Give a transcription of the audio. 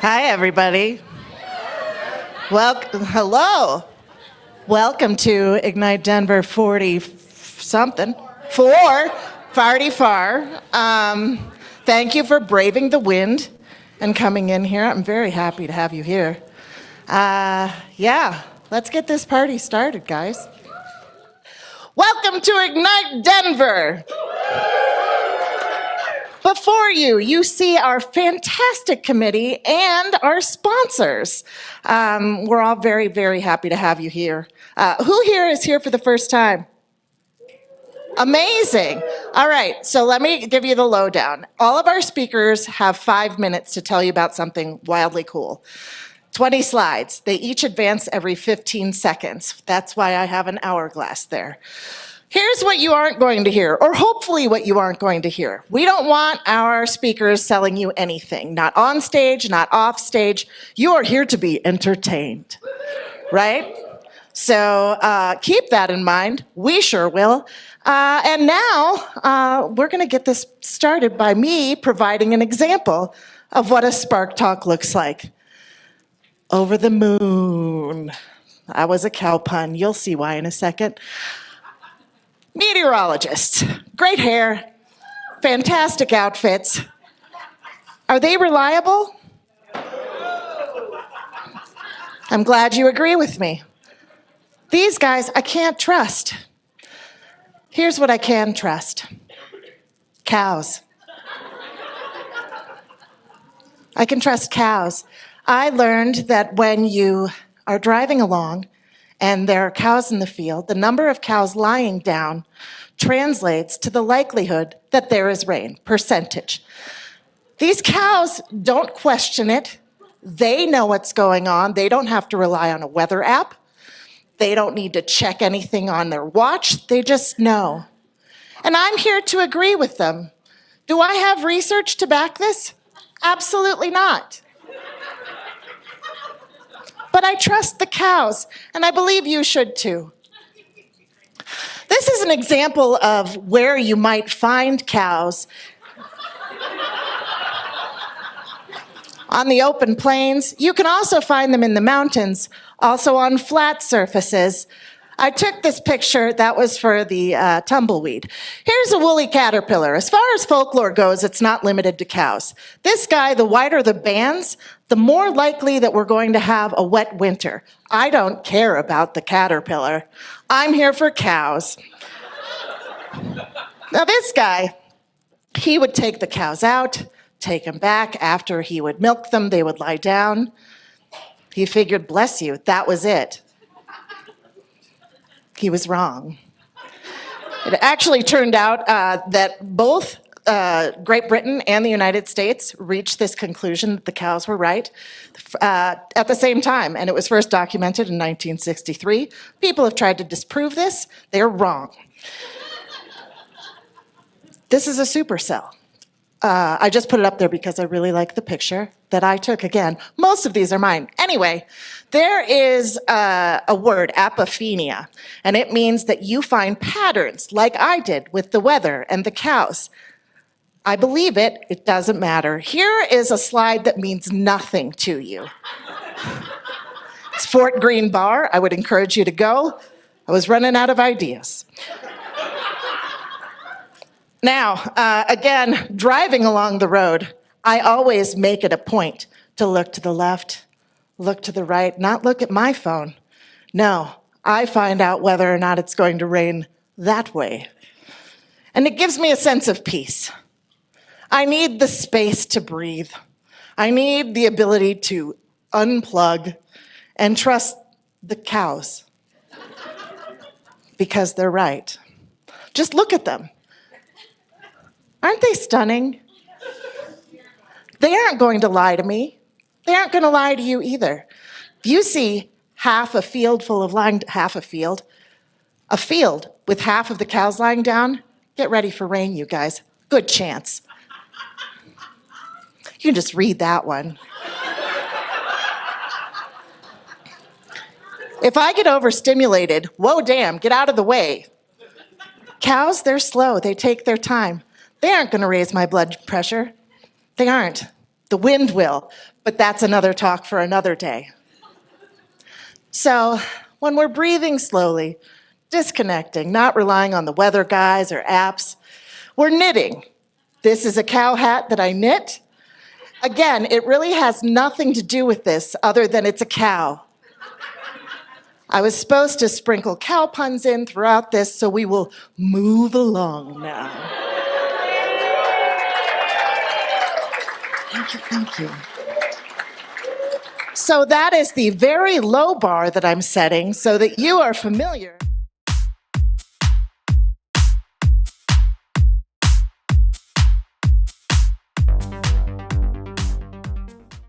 Hi, everybody. Hello. Welcome to Ignite Denver 40 something. 4. Thank you for braving the wind and coming in here. I'm very happy to have you here. Let's get this party started, guys. Welcome to Ignite Denver. Before you see our fantastic committee and our sponsors. We're all very, very happy to have you here. Who here is here for the first time? Amazing. All right, so let me give you the lowdown. All of our speakers have 5 minutes to tell you about something wildly cool. 20 slides. They each advance every 15 seconds. That's why I have an hourglass there. Here's what you aren't going to hear, or hopefully what you aren't going to hear. We don't want our speakers selling you anything, not on stage, not off stage. You are here to be entertained, right? So keep that in mind. We sure will. And now we're going to get this started by me providing an example of what a Spark Talk looks like. Over the moon. That was a cow pun. You'll see why in a second. Meteorologists, great hair, fantastic outfits. Are they reliable? I'm glad you agree with me. These guys I can't trust. Here's what I can trust. Cows. I can trust cows. I learned that when you are driving along and there are cows in the field, the number of cows lying down translates to the likelihood that there is rain, percentage. These cows don't question it. They know what's going on. They don't have to rely on a weather app. They don't need to check anything on their watch. They just know. And I'm here to agree with them. Do I have research to back this? Absolutely not. But I trust the cows, and I believe you should too. This is an example of where you might find cows. On the open plains. You can also find them in the mountains, also on flat surfaces. I took this picture, that was for the tumbleweed. Here's a woolly caterpillar. As far as folklore goes, it's not limited to cows. This guy, the wider the bands, the more likely that we're going to have a wet winter. I don't care about the caterpillar. I'm here for cows. Now this guy, he would take the cows out, take them back. After he would milk them, they would lie down. He figured, bless you, that was it. He was wrong. It actually turned out that both Great Britain and the United States reached this conclusion that the cows were right at the same time, and it was first documented in 1963. People have tried to disprove this. They're wrong. This is a supercell. I just put it up there because I really like the picture that I took. Again, most of these are mine. Anyway, there is a word, apophenia, and it means that you find patterns like I did with the weather and the cows. I believe it. It doesn't matter. Here is a slide that means nothing to you. It's Fort Greene Bar. I would encourage you to go. I was running out of ideas. Now, again, driving along the road, I always make it a point to look to the left, look to the right, not look at my phone. No, I find out whether or not it's going to rain that way. And it gives me a sense of peace. I need the space to breathe. I need the ability to unplug and trust the cows because they're right. Just look at them. Aren't they stunning? They aren't going to lie to me. They aren't going to lie to you either. If you see a field with half of the cows lying down, get ready for rain, you guys. Good chance. You can just read that one. If I get overstimulated, whoa, damn, get out of the way. Cows, they're slow. They take their time. They aren't going to raise my blood pressure. They aren't. The wind will, but that's another talk for another day. So, when we're breathing slowly, disconnecting, not relying on the weather guys or apps, we're knitting. This is a cow hat that I knit. Again, it really has nothing to do with this other than it's a cow. I was supposed to sprinkle cow puns in throughout this, so we will move along now. Thank you. So that is the very low bar that I'm setting so that you are familiar.